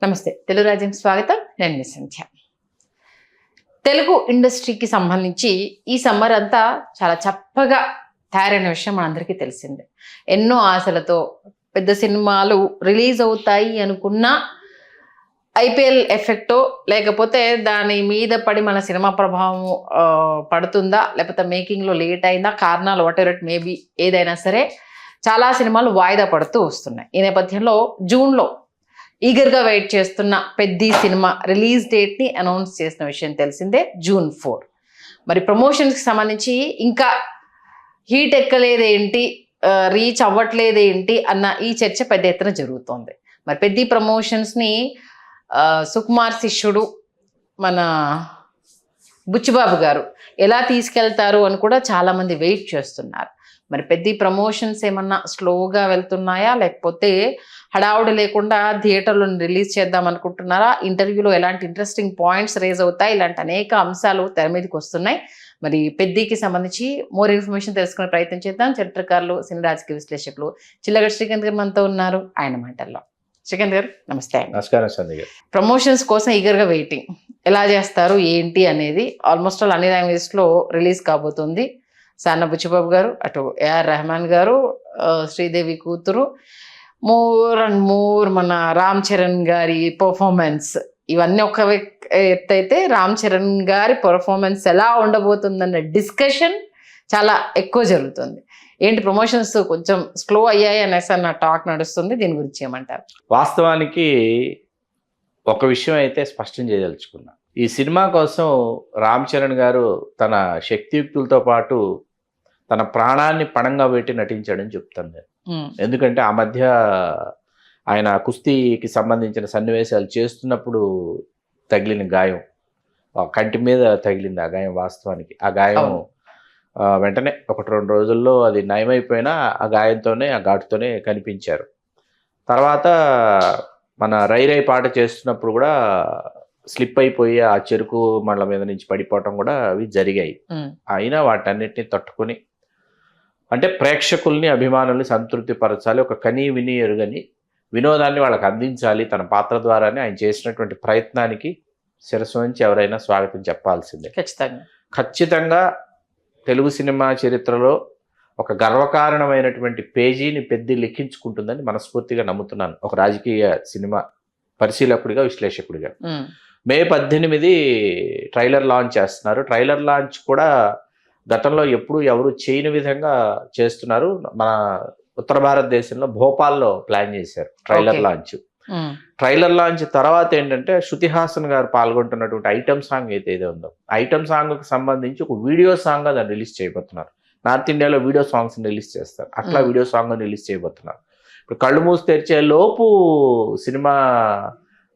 నమస్తే తెలుగు రాజ్యం స్వాగతం. నేను మీ సంధ్య. తెలుగు ఇండస్ట్రీకి సంబంధించి ఈ సమ్మర్ అంతా చాలా చప్పగా తయారైన విషయం మనందరికీ తెలిసిందే. ఎన్నో ఆశలతో పెద్ద సినిమాలు రిలీజ్ అవుతాయి అనుకున్నా ఐపీఎల్ ఎఫెక్టో లేకపోతే దాని మీద పడి మన సినిమా ప్రభావం పడుతుందా, లేకపోతే మేకింగ్లో లేట్ అయిందా, కారణాలు వాట్ ఎవర్ ఇట్ మేబీ ఏదైనా సరే చాలా సినిమాలు వాయిదా పడుతూ వస్తున్నాయి. ఈ నేపథ్యంలో జూన్లో ఈగర్గా వెయిట్ చేస్తున్న పెద్ది సినిమా రిలీజ్ డేట్ని అనౌన్స్ చేసిన విషయం తెలిసిందే, June 4. మరి ప్రమోషన్స్కి సంబంధించి ఇంకా హీట్ ఎక్కలేదేంటి, రీచ్ అవ్వట్లేదేంటి అన్న ఈ చర్చ పెద్ద ఎత్తున జరుగుతోంది. మరి పెద్ది ప్రమోషన్స్ని సుకుమార్ శిష్యుడు మన బుచ్చిబాబు గారు ఎలా తీసుకెళ్తారు అని కూడా చాలామంది వెయిట్ చేస్తున్నారు. మరి పెద్ద ప్రమోషన్స్ ఏమన్నా స్లోగా వెళ్తున్నాయా, లేకపోతే హడావుడి లేకుండా థియేటర్లో రిలీజ్ చేద్దాం అనుకుంటున్నారా, ఇంటర్వ్యూలో ఎలాంటి ఇంట్రెస్టింగ్ పాయింట్స్ రేజ్ అవుతాయి, ఇలాంటి అనేక అంశాలు తెర మీదకి వస్తున్నాయి. మరి పెద్దికి సంబంధించి మోర్ ఇన్ఫర్మేషన్ తెలుసుకునే ప్రయత్నం చేద్దాం. చరిత్రకారులు, సినీ రాజకీయ విశ్లేషకులు చిల్లగడ్డ శ్రీకాంత్ గారు మనతో ఉన్నారు. ఆయన మాటల్లో. శ్రీకాంత్ గారు నమస్తే. నమస్కారం సంధ్య గారు. ప్రమోషన్స్ కోసం ఈగర్గా వెయిటింగ్, ఎలా చేస్తారు ఏంటి అనేది ఆల్మోస్ట్ ఆల్ అన్ని లాంగ్వేజెస్లో రిలీజ్ కాబోతుంది. సాన్న బుచ్చిబాబు గారు, అటు ఏఆర్ రెహమాన్ గారు, శ్రీదేవి కూతురు, మోర్ అండ్ మోర్ మన రామ్ చరణ్ గారి పర్ఫార్మెన్స్, ఇవన్నీ ఒక ఎత్తు అయితే రామ్ చరణ్ గారి పర్ఫార్మెన్స్ ఎలా ఉండబోతుందన్న డిస్కషన్ చాలా ఎక్కువ జరుగుతుంది. ఏంటి ప్రమోషన్స్ కొంచెం స్లో అయ్యాయి అనేసి అన్న టాక్ నడుస్తుంది, దీని గురించి ఏమంటారు? వాస్తవానికి ఒక విషయం అయితే స్పష్టం చేయదలుచుకున్నా. ఈ సినిమా కోసం రామ్ చరణ్ గారు తన శక్తియుక్తులతో పాటు తన ప్రాణాన్ని పణంగా పెట్టి నటించాడని చెప్తాను నేను. ఎందుకంటే ఆ మధ్య ఆయన కుస్తీకి సంబంధించిన సన్నివేశాలు చేస్తున్నప్పుడు తగిలిన గాయం, కంటి మీద తగిలింది ఆ గాయం. వాస్తవానికి ఆ గాయం వెంటనే 1-2 రోజుల్లో అది నయమైపోయినా ఆ గాయంతోనే, ఆ ఘాటుతోనే కనిపించారు. తర్వాత మన రై రై పాట చేస్తున్నప్పుడు కూడా స్లిప్ అయిపోయి ఆ చెరుకు మండల మీద నుంచి పడిపోవటం కూడా అవి జరిగాయి. అయినా వాటన్నిటిని తట్టుకొని, అంటే ప్రేక్షకుల్ని, అభిమానుల్ని సంతృప్తి పరచాలి, ఒక కనీ విని ఎరుగని వినోదాన్ని వాళ్ళకి అందించాలి తన పాత్ర ద్వారానే ఆయన చేసినటువంటి ప్రయత్నానికి శిరస్సు నుంచి ఎవరైనా స్వాగతం చెప్పాల్సిందే. ఖచ్చితంగా తెలుగు సినిమా చరిత్రలో ఒక గర్వకారణమైనటువంటి పేజీని పెద్ద లిఖించుకుంటుందని మనస్ఫూర్తిగా నమ్ముతున్నాను, ఒక రాజకీయ సినిమా పరిశీలకుడిగా, విశ్లేషకుడిగా. May 18 ట్రైలర్ లాంచ్ చేస్తున్నారు. ట్రైలర్ లాంచ్ కూడా గతంలో ఎప్పుడు ఎవరు చేయని విధంగా చేస్తున్నారు. మన ఉత్తర భారతదేశంలో భోపాల్లో ప్లాన్ చేశారు ట్రైలర్ లాంచ్. ట్రైలర్ లాంచ్ తర్వాత ఏంటంటే శృతి హాసన్ గారు పాల్గొంటున్నటువంటి ఐటమ్ సాంగ్ ఏదైతే ఉందో, ఐటమ్ సాంగ్కి సంబంధించి ఒక వీడియో సాంగ్గా దాన్ని రిలీజ్ చేయబోతున్నారు. నార్త్ ఇండియాలో వీడియో సాంగ్స్ రిలీజ్ చేస్తారు, అట్లా వీడియో సాంగ్ రిలీజ్ చేయబోతున్నారు. ఇప్పుడు కళ్ళు మూసి తెరిచే లోపు సినిమా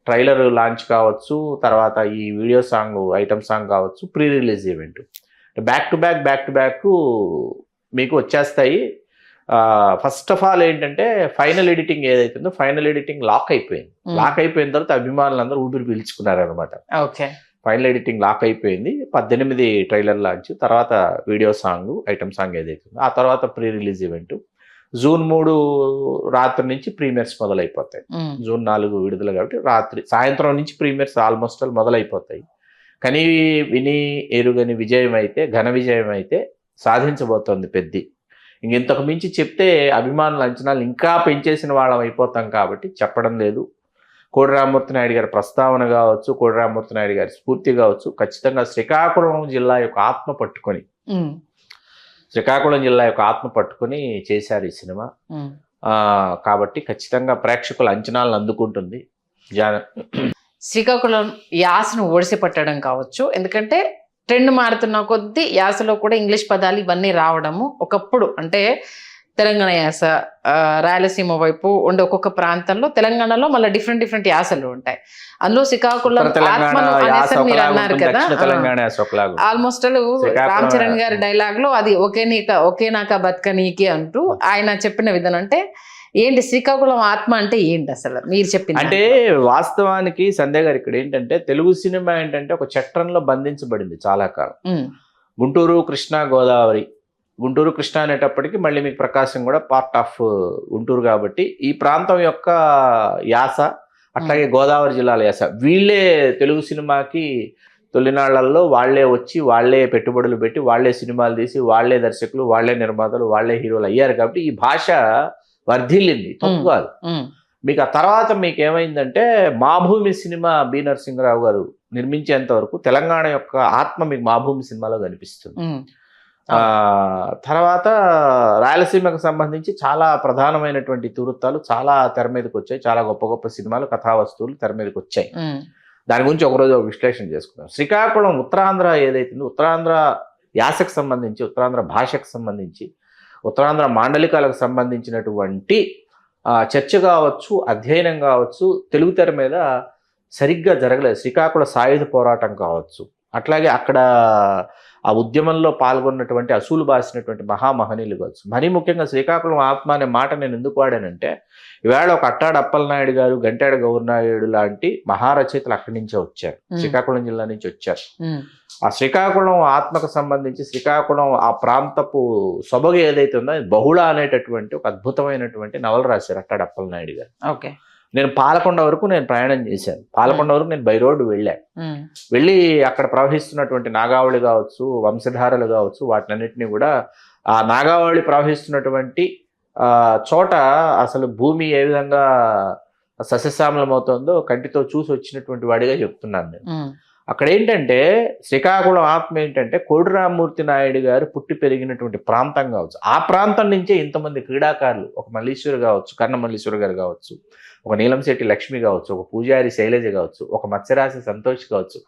ట్రైలర్ లాంచ్ కావచ్చు, తర్వాత ఈ వీడియో సాంగ్ ఐటమ్ సాంగ్ కావచ్చు, pre release event, back to back మీకు వచ్చేస్తాయి. ఫస్ట్ ఆఫ్ ఆల్ ఏంటంటే ఫైనల్ ఎడిటింగ్ ఏదైతుందో, ఫైనల్ ఎడిటింగ్ లాక్ అయిపోయింది. లాక్ అయిపోయిన తర్వాత అభిమానులందరూ ఊపిరి పీల్చుకున్నారనమాట. ఫైనల్ ఎడిటింగ్ లాక్ అయిపోయింది. 18 ట్రైలర్ లాంచ్, తర్వాత వీడియో సాంగ్ ఐటమ్ సాంగ్ ఏదైతుందో, ఆ తర్వాత ప్రీ రిలీజ్ ఈవెంట్. June 3 రాత్రి నుంచి ప్రీమియర్స్ మొదలైపోతాయి. June 4 విడుదల కాబట్టి సాయంత్రం నుంచి ప్రీమియర్స్ ఆల్మోస్ట్ ఆల్ మొదలైపోతాయి. కానీ విని ఎరుగని విజయం అయితే, ఘన విజయం అయితే సాధించబోతోంది పెద్ది. ఇంతకు మించి చెప్తే అభిమానుల అంచనాలు ఇంకా పెంచేసిన వాళ్ళం అయిపోతాం కాబట్టి చెప్పడం లేదు. కోడి రామ్మూర్తి నాయుడు గారి ప్రస్తావన కావచ్చు, కోడి రామ్మూర్తి నాయుడు గారి స్ఫూర్తి కావచ్చు, ఖచ్చితంగా శ్రీకాకుళం జిల్లా యొక్క ఆత్మ పట్టుకొని చేశారు ఈ సినిమా. కాబట్టి ఖచ్చితంగా ప్రేక్షకుల అంచనాలను అందుకుంటుంది. శ్రీకాకుళం యాసను ఓడిసి పట్టడం కావచ్చు, ఎందుకంటే ట్రెండ్ మారుతున్న కొద్దీ యాసలో కూడా ఇంగ్లీష్ పదాలు ఇవన్నీ రావడము. ఒకప్పుడు అంటే తెలంగాణ యాస, రాయలసీమ వైపు ఉండే ఒక్కొక్క ప్రాంతంలో, తెలంగాణలో మళ్ళీ డిఫరెంట్ యాసలు ఉంటాయి. అందులో శ్రీకాకుళం ఆత్మను అనేసి మీరు అన్నారు కదా, ఆల్మోస్ట్ రామ్ చరణ్ గారి డైలాగ్ లో అది ఒకే నాక బతకనీకి అంటూ ఆయన చెప్పిన విధానం. అంటే ఏంటి శ్రీకాకుళం ఆత్మ అంటే ఏంటి అసలు మీరు చెప్పింది? అంటే వాస్తవానికి సంధ్య గారు, ఇక్కడ ఏంటంటే తెలుగు సినిమా ఏంటంటే ఒక చట్రంలో బంధించబడింది చాలా కాలం. గుంటూరు, కృష్ణా, గోదావరి, గుంటూరు కృష్ణా అనేటప్పటికీ మళ్ళీ మీకు ప్రకాశం కూడా పార్ట్ ఆఫ్ గుంటూరు కాబట్టి ఈ ప్రాంతం యొక్క యాస, అట్లాగే గోదావరి జిల్లాలో యాస. వీళ్ళే తెలుగు సినిమాకి తొలినాళ్లలో వాళ్ళే వచ్చి వాళ్ళే పెట్టుబడులు పెట్టి వాళ్ళే సినిమాలు తీసి వాళ్ళే దర్శకులు వాళ్ళే నిర్మాతలు వాళ్ళే హీరోలు అయ్యారు కాబట్టి ఈ భాష వర్ధిల్లింది, తప్పు కాదు. మీకు ఆ తర్వాత మీకు ఏమైందంటే మా భూమి సినిమా బి నరసింహరావు గారు నిర్మించేంత వరకు తెలంగాణ యొక్క ఆత్మ మీకు మా భూమి సినిమాలో కనిపిస్తుంది. తర్వాత రాయలసీమకు సంబంధించి చాలా ప్రధానమైనటువంటి ఇతివృత్తాలు చాలా తెర మీదకి వచ్చాయి. చాలా గొప్ప గొప్ప సినిమాలు, కథా వస్తువులు తెర మీదకి వచ్చాయి. దాని గురించి ఒకరోజు ఒక విశ్లేషణ చేసుకున్నాం. శ్రీకాకుళం ఉత్తరాంధ్ర ఏదైతుందో ఉత్తరాంధ్ర యాసకు సంబంధించి, ఉత్తరాంధ్ర భాషకు సంబంధించి, ఉత్తరాంధ్ర మాండలికాలకు సంబంధించినటువంటి చర్చ కావచ్చు, అధ్యయనం కావచ్చు తెలుగు తెర మీద సరిగ్గా జరగలేదు. శ్రీకాకుళ సాయుధ పోరాటం కావచ్చు, అట్లాగే అక్కడ ఆ ఉద్యమంలో పాల్గొన్నటువంటి అసూలు బాసినటువంటి మహామహనీయులు కావచ్చు. మరీ ముఖ్యంగా శ్రీకాకుళం ఆత్మ అనే మాట నేను ఎందుకు వాడానంటే ఈవేళ ఒక అట్టాడు అప్పలనాయుడు గారు, గంటాడు గౌరనాయుడు లాంటి మహారచయితలు అక్కడి నుంచే వచ్చారు, శ్రీకాకుళం జిల్లా నుంచి వచ్చారు. ఆ శ్రీకాకుళం ఆత్మకు సంబంధించి శ్రీకాకుళం ఆ ప్రాంతపు సొబగు ఏదైతే ఉందో బహుళ అనేటటువంటి ఒక అద్భుతమైనటువంటి నవల రాశారు అట్టాడు అప్పలనాయుడు గారు. ఓకే. నేను పాలకొండ వరకు నేను ప్రయాణం చేశాను. పాలకొండ వరకు నేను బై రోడ్డు వెళ్ళి అక్కడ ప్రవహిస్తున్నటువంటి నాగావళి కావచ్చు, వంశధారలు కావచ్చు, వాటినన్నిటినీ కూడా ఆ నాగావళి ప్రవహిస్తున్నటువంటి చోట అసలు భూమి ఏ విధంగా సస్యశ్యామలమవుతుందో కంటితో చూసి వచ్చినటువంటి వాడిగా చెప్తున్నాను నేను. అక్కడ ఏంటంటే శ్రీకాకుళం ఆత్మ ఏంటంటే కోడి రామ్మూర్తి నాయుడు గారు పుట్టి పెరిగినటువంటి ప్రాంతం కావచ్చు, ఆ ప్రాంతం నుంచే ఇంతమంది క్రీడాకారులు, ఒక మల్లీశ్వరి కావచ్చు, కర్ణ మల్లీశ్వరి గారు కావచ్చు, ఒక నీలంశెట్టి లక్ష్మి కావచ్చు, ఒక పూజారి శైలజ కావచ్చు, ఒక మత్స్యరాశి సంతోష్ కావచ్చు,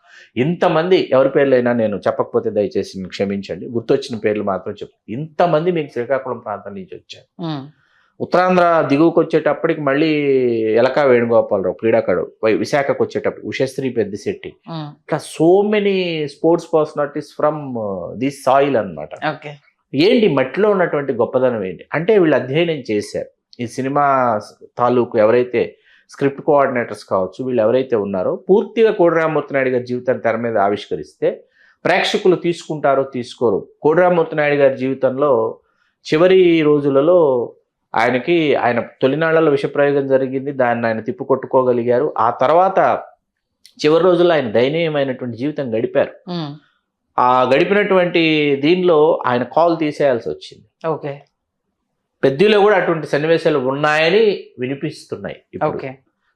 ఇంతమంది ఎవరి పేర్లైనా నేను చెప్పకపోతే దయచేసి క్షమించండి, గుర్తొచ్చిన పేర్లు మాత్రం చెప్పు. ఇంతమంది మీకు శ్రీకాకుళం ప్రాంతం నుంచి వచ్చారు. ఉత్తరాంధ్ర దిగువకు వచ్చేటప్పటికి మళ్ళీ ఎలకా వేణుగోపాలరావు క్రీడాకారుడు, విశాఖకు వచ్చేటప్పుడు ఉషశ్రీ పెద్దిశెట్టి, ఇట్లా so many sports personalities from this soil అనమాట. ఏంటి మట్టిలో ఉన్నటువంటి గొప్పదనం ఏంటి అంటే వీళ్ళు అధ్యయనం చేశారు. ఈ సినిమా తాలూకు ఎవరైతే స్క్రిప్ట్ కోఆర్డినేటర్స్ కావచ్చు, వీళ్ళు ఎవరైతే ఉన్నారో పూర్తిగా కోడి రామ్మూర్తి నాయుడు గారి జీవితాన్ని తెర మీద ఆవిష్కరిస్తే ప్రేక్షకులు తీసుకుంటారో తీసుకోరు. కోడి రామ్మూర్తి నాయుడు గారి జీవితంలో చివరి రోజులలో ఆయన తొలినాళ్లలో విషప్రయోగం జరిగింది, దాన్ని ఆయన తిప్పుకొట్టుకోగలిగారు. ఆ తర్వాత చివరి రోజుల్లో ఆయన దయనీయమైనటువంటి జీవితం గడిపారు. ఆ గడిపినటువంటి దీనిలో ఆయన కాల్ తీసేయాల్సి వచ్చింది. ఓకే. పెద్దలో కూడా అటువంటి సన్నివేశాలు ఉన్నాయని వినిపిస్తున్నాయి.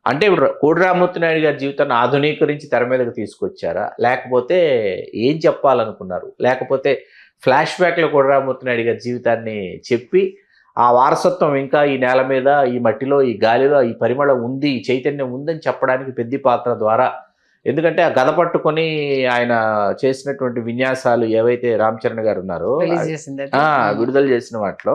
అంటే ఇప్పుడు కోడి రామ్మూర్తి నాయుడు గారి జీవితాన్ని ఆధునీకరించి తెర మీదకి తీసుకొచ్చారా, లేకపోతే ఏం చెప్పాలనుకున్నారు, లేకపోతే ఫ్లాష్ బ్యాక్లో కోడి రామ్మూర్తి నాయుడు గారి జీవితాన్ని చెప్పి ఆ వారసత్వం ఇంకా ఈ నేల మీద, ఈ మట్టిలో, ఈ గాలిలో ఈ పరిమళం ఉంది, ఈ చైతన్యం ఉందని చెప్పడానికి పెద్ద పాత్ర ద్వారా. ఎందుకంటే ఆ గద పట్టుకొని ఆయన చేసినటువంటి విన్యాసాలు ఏవైతే రామ్ చరణ్ గారు ఉన్నారో విడుదల చేసిన వాటిలో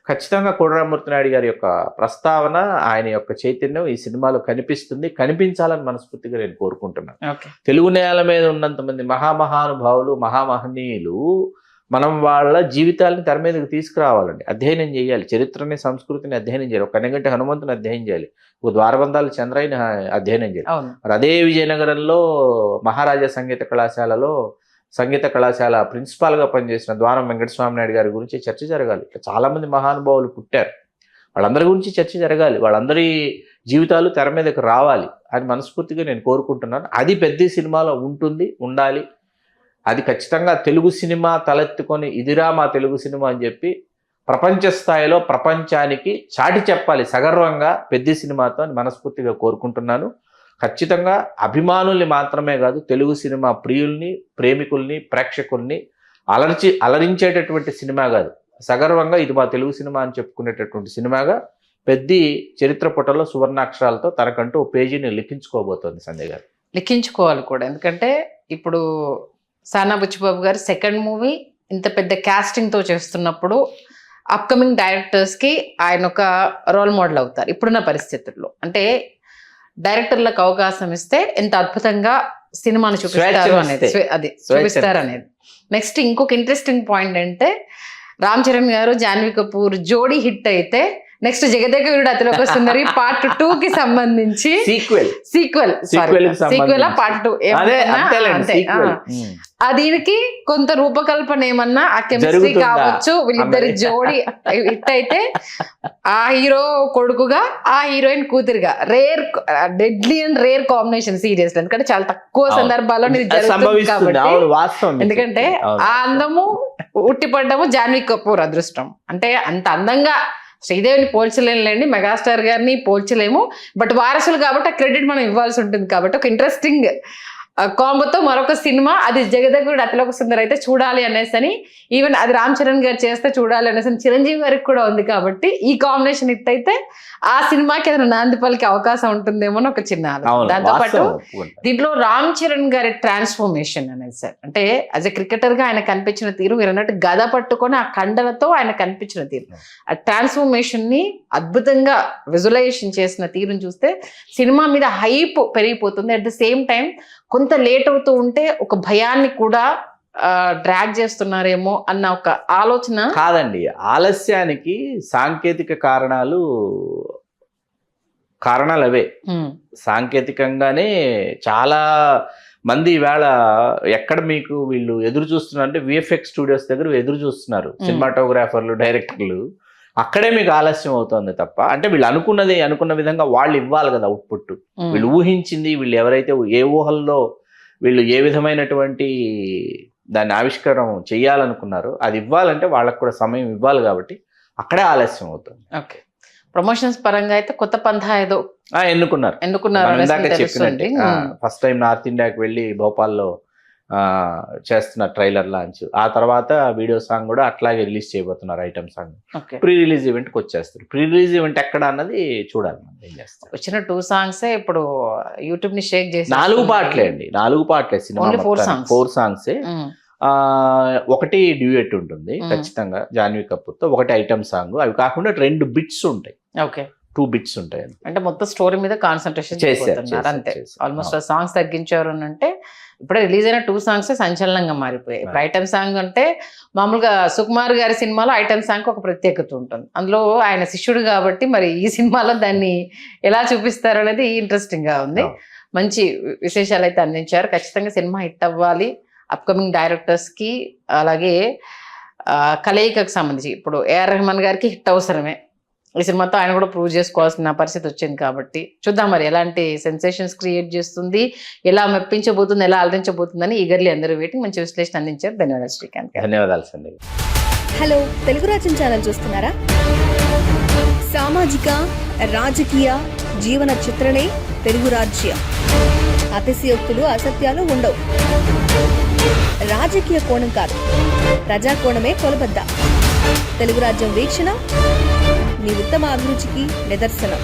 ఖచ్చితంగా కోడి రామ్మూర్తి నాయుడు గారి యొక్క ప్రస్తావన, ఆయన యొక్క చైతన్యం ఈ సినిమాలో కనిపిస్తుంది, కనిపించాలని మనస్ఫూర్తిగా నేను కోరుకుంటున్నాను. తెలుగు నేల మీద ఉన్నంతమంది మహామహానుభావులు, మహామహనీయులు మనం వాళ్ళ జీవితాలని తెర మీదకి తీసుకురావాలండి, అధ్యయనం చేయాలి, చరిత్రని సంస్కృతిని అధ్యయనం చేయాలి, ఒక కన్నగంటి హనుమంతుని అధ్యయనం చేయాలి, ఒక ద్వారబంధాల చంద్రయ్యని అధ్యయనం చేయాలి. మరి అదే విజయనగరంలో మహారాజా సంగీత కళాశాల ప్రిన్సిపాల్గా పనిచేసిన ద్వారం వెంకటస్వామి నాయుడు గారి గురించి చర్చ జరగాలి. ఇట్లా చాలామంది మహానుభావులు పుట్టారు, వాళ్ళందరి గురించి చర్చ జరగాలి, వాళ్ళందరి జీవితాలు తెర మీదకి రావాలి అని మనస్ఫూర్తిగా నేను కోరుకుంటున్నాను. అది పెద్ద సినిమాలో ఉండాలి. అది ఖచ్చితంగా తెలుగు సినిమా తలెత్తుకొని ఇదిరా మా తెలుగు సినిమా అని చెప్పి ప్రపంచ స్థాయిలో ప్రపంచానికి చాటి చెప్పాలి సగర్వంగా పెద్ద సినిమాతో అని మనస్ఫూర్తిగా కోరుకుంటున్నాను. ఖచ్చితంగా అభిమానుల్ని మాత్రమే కాదు, తెలుగు సినిమా ప్రియుల్ని, ప్రేమికుల్ని, ప్రేక్షకుల్ని అలరించేటటువంటి సినిమా కాదు, సగర్వంగా ఇది మా తెలుగు సినిమా అని చెప్పుకునేటటువంటి సినిమాగా పెద్ద చరిత్ర పుటలో సువర్ణాక్షరాలతో తనకంటూ ఓ పేజీని లిఖించుకోబోతోంది సంజయ్ గారు. లిఖించుకోవాలి కూడా, ఎందుకంటే ఇప్పుడు సానా బుచ్చిబాబు గారు సెకండ్ మూవీ ఇంత పెద్ద క్యాస్టింగ్తో చేస్తున్నప్పుడు అప్కమింగ్ డైరెక్టర్స్కి ఆయన ఒక రోల్ మోడల్ అవుతారు ఇప్పుడున్న పరిస్థితుల్లో. అంటే డైరెక్టర్లకు అవకాశం ఇస్తే ఎంత అద్భుతంగా సినిమాని చూపిస్తారు అనేది, అది చూపిస్తారు అనేది. నెక్స్ట్ ఇంకొక ఇంట్రెస్టింగ్ పాయింట్ అంటే రామ్ చరణ్ గారు, జాన్వీ కపూర్ జోడీ హిట్ అయితే నెక్స్ట్ జగదేక వీరుడు అతిలోక సుందరి పార్ట్ 2 కి సంబంధించి సీక్వెల్ సీక్వెల్ పార్ట్ 2 దీనికి కొత్త రూపకల్పన ఏమన్నా ఆ కెమిస్ట్రీ జరుగుతుందా? కావచ్చు, వీళ్ళిద్దరి జోడి హిట్ అయితే ఆ హీరో కొడుకుగా ఆ హీరోయిన్ కూతురుగా deadly and rare combination serious, ఎందుకంటే చాలా తక్కువ సందర్భాల్లో ఇది జరుగుతుంది కాబట్టి. ఎందుకంటే ఆ అందము ఉట్టిపడ్డము జాన్వీ కపూర్ అదృష్టం. అంటే అంత అందంగా శ్రీదేవిని పోల్చలేండి, మెగాస్టార్ గారిని పోల్చలేము, బట్ వారసులు కాబట్టి ఆ క్రెడిట్ మనం ఇవ్వాల్సి ఉంటుంది. కాబట్టి ఒక ఇంట్రెస్టింగ్ కాంబోతో మరొక సినిమా, అది జగదగుడు అతిలోక సుందరి అయితే చూడాలి అనేసి అని, ఈవెన్ అది రామ్ చరణ్ గారు చేస్తే చూడాలి అనేసి చిరంజీవి గారికి కూడా ఉంది. కాబట్టి ఈ కాంబినేషన్ హిట్ అయితే ఆ సినిమాకి ఏదైనా నాంది పలికే అవకాశం ఉంటుందేమో అని ఒక చిన్న ఆలోచన. దాంతోపాటు దీంట్లో రామ్ చరణ్ గారి ట్రాన్స్ఫర్మేషన్ అనేది సార్, అంటే యాజ్ ఎ క్రికెటర్ గా ఆయన కనిపించిన తీరు, మీరు అన్నట్టు గద పట్టుకొని ఆ కండలతో ఆయన కనిపించిన తీరు, ఆ ట్రాన్స్ఫర్మేషన్ ని అద్భుతంగా విజువలైజేషన్ చేసిన తీరుని చూస్తే సినిమా మీద హైప్ పెరిగిపోతుంది. అట్ ద సేమ్ టైం కొంత లేట్ అవుతూ ఉంటే ఒక భయాన్ని కూడా డ్రాగ్ చేస్తున్నారేమో అన్న ఒక ఆలోచన. కాదండి, ఆలస్యానికి సాంకేతిక కారణాలు అవే. సాంకేతికంగానే చాలా మంది ఈవేళ ఎక్కడ మీకు వీళ్ళు ఎదురు చూస్తున్నారు అంటే విఎఫ్ఎక్స్ స్టూడియోస్ దగ్గర ఎదురు చూస్తున్నారు, సినిమాటోగ్రాఫర్లు, డైరెక్టర్లు. అక్కడే మీకు ఆలస్యం అవుతుంది తప్ప, అంటే వీళ్ళు అనుకున్న విధంగా వాళ్ళు ఇవ్వాలి కదా అవుట్పుట్. వీళ్ళు ఊహించింది, వీళ్ళు ఎవరైతే ఏ ఊహల్లో వీళ్ళు ఏ విధమైనటువంటి దాన్ని ఆవిష్కరణ చేయాలనుకున్నారో అది ఇవ్వాలంటే వాళ్ళకు కూడా సమయం ఇవ్వాలి, కాబట్టి అక్కడే ఆలస్యం అవుతుంది. ఓకే, ప్రమోషన్స్ పరంగా అయితే కొత్త పంథా ఏదో ఎన్నుకున్నారు. చెప్పినట్టు ఫస్ట్ టైం నార్త్ ఇండియాకి వెళ్ళి భోపాల్లో చేస్తున్న ట్రైలర్ లాంచ్, ఆ తర్వాత వీడియో సాంగ్ కూడా అట్లాగే రిలీజ్ చేయబోతున్నారు, item song. Pre release event కి వచ్చేస్తారు. ప్రీ రిలీజ్ ఈవెంట్ ఎక్కడ అన్నది చూడాలి. ఏం చేస్తారు, వచ్చిన 2 సాంగ్స్ ఇప్పుడు యూట్యూబ్ ని షేక్ చేసి 4 పాటలే అండి, 4 పాటలే సినిమా, 4 సాంగ్స్. ఒకటి డ్యూయెట్ ఉంటుంది ఖచ్చితంగా జాన్వీ కపూర్ తో, ఒకటి ఐటమ్ సాంగ్. అవి కాకుండా 2 బిట్స్ ఉంటాయి. ఓకే, 2 బిట్స్ ఉంటాయి. అంటే మొత్తం స్టోరీ మీద కాన్సన్ట్రేషన్ చేస్తున్నారు అంతే. ఆల్మోస్ట్ సాంగ్స్ తగ్గించారు అని అంటే ఇప్పుడే రిలీజ్ అయిన 2 సాంగ్స్ సంచలనంగా మారిపోయాయి. ఇప్పుడు ఐటమ్ సాంగ్ అంటే మామూలుగా సుకుమార్ గారి సినిమాలో ఐటమ్ సాంగ్ ఒక ప్రత్యేకత ఉంటుంది, అందులో ఆయన శిష్యుడు కాబట్టి మరి ఈ సినిమాలో దాన్ని ఎలా చూపిస్తారు అనేది ఇంట్రెస్టింగ్ గా ఉంది. మంచి విశేషాలు అయితే అందించారు. ఖచ్చితంగా సినిమా హిట్ అవ్వాలి. అప్కమింగ్ డైరెక్టర్స్ కి అలాగే కలయికకు సంబంధించి ఇప్పుడు ఏఆర్ రెహమాన్ గారికి హిట్ అవసరమే. ఈ సినిమాతో ఆయన కూడా ప్రూవ్ చేసుకోవాల్సిన పరిస్థితి వచ్చింది కాబట్టి చూద్దాం మరి ఎలాంటి సెన్సేషన్స్ క్రియేట్ చేస్తుంది, ఎలా మెప్పించబోతుంది, ఎలా అలరించబోతుందని ఈగర్లీ అందరూ వెయిటింగ్. మంచి విశ్లేషణ అందించారు. ధన్యవాదాలు శ్రీకాంత్. ధన్యవాదాలు సండి. హలో, తెలుగు రాజ్యం ఛానల్ చూస్తున్నారా? సామాజిక రాజకీయ జీవన చిత్రణే తెలుగు రాజ్యం. అతిశయోక్తులు అసత్యాలు ఉండవు. రాజకీయ కోణం కాదు, ప్రజా కోణమే కొలబద్ద. తెలుగు రాజ్యం వీక్షణ మీ ఉత్తమ అభిరుచికి నిదర్శనం.